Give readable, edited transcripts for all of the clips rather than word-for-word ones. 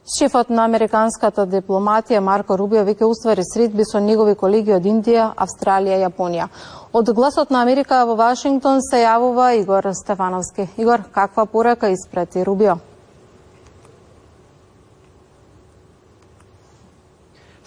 Шефот на американската дипломатија Марко Рубио веќе уствари средби со негови колеги од Индија, Австралија и Јапонија. Од Гласот на Америка во Вашингтон се јавува Игор Стефановски. Игор, каква порака испрати Рубио?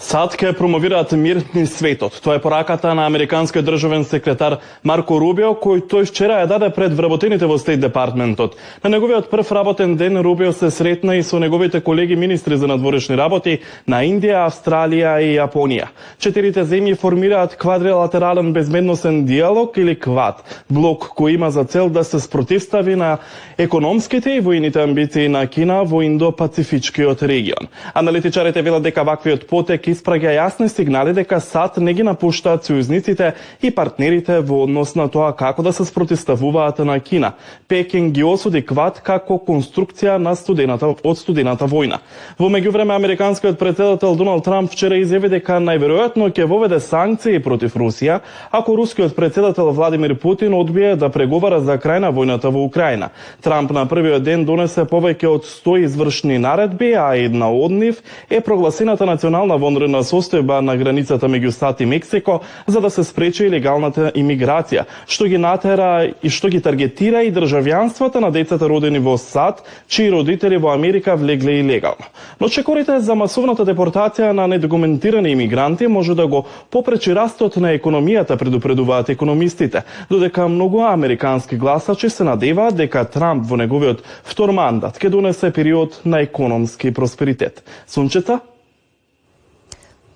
САД ке промовираат мир низ светот. Тоа е пораката на американскиот државен секретар Марко Рубио, кој тој вчера ја даде пред вработените во Стейт Департментот. На неговиот прв работен ден Рубио се сретна и со неговите колеги министри за надворешни работи на Индија, Австралија и Јапонија. Четирите земји формираат квадрилатерален безбедносен диалог или КВАД, блок кој има за цел да се спротивстави на економските и војните амбиции на Кина во Индо-Пацифичкиот регион. Аналитичарите велат дека ваквиот потек испраќа јасни сигнали дека САД не ги напуштаат сојузниците и партнерите во однос на тоа како да се спротивставуваат на Кина. Пекинг ги осуди КВАД како конструкција на студената војна. Во меѓувреме, американскиот претседател Доналд Трамп вчера изјави дека најверојатно ќе воведе санкции против Русија ако рускиот претседател Владимир Путин одбие да преговара за крај на војната во Украина. Трамп на првиот ден донесе повеќе од 100 извршни наредби, а една од нив е прогласената национална вонредна состојба на границата меѓу САД и Мексико за да се спречи илегалната имиграција, што ги натера и што ги таргетира и државјанствата на децата родени во САД, чии родители во Америка влегле илегално. Но чекорите за масовната депортација на недокументирани имигранти може да го попречи растот на економијата, предупредуваат економистите, додека многу американски гласачи се надеваат дека Трамп во неговиот втор мандат ќе донесе период на економски просперитет. Сончета?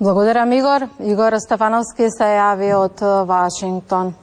Благодарам, Игор. Игор Стефановски се јави од Вашингтон.